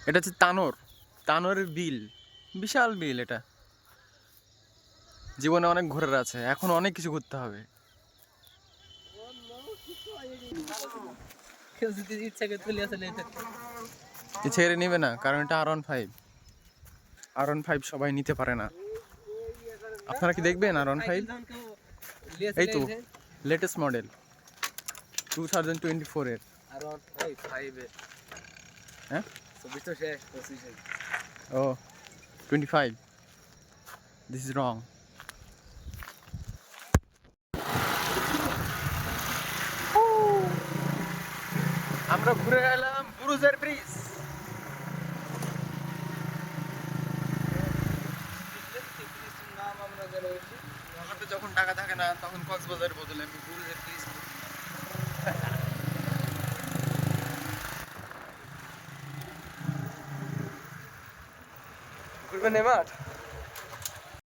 এটা হচ্ছে তানোরের বিল, বিশাল বিল এটা। জীবনে অনেক ঘোরার আছে, এখন অনেক কিছু করতে হবে। কেউ যদি ইচ্ছা করে তুলে আসলে ছেড়ে নেবে না, কারণ এটা R15। R15 সবাই নিতে পারে না। আপনারা কি দেখবেন R15? এই তো লেটেস্ট মডেল 2024 এর। আর 5 এ হ্যাঁ, 24 তো শেষ 25 এ ও 25, দিস ইজ রং। আমরা ঘুরে এলাম বুরুজের ব্রিজ। নাম আমরা গেলে হাতে যখন টাকা থাকে না, তখন কক্সবাজারের বদলে আমি বুরুজের ব্রিজ। ঘুরবেন এ মাঠ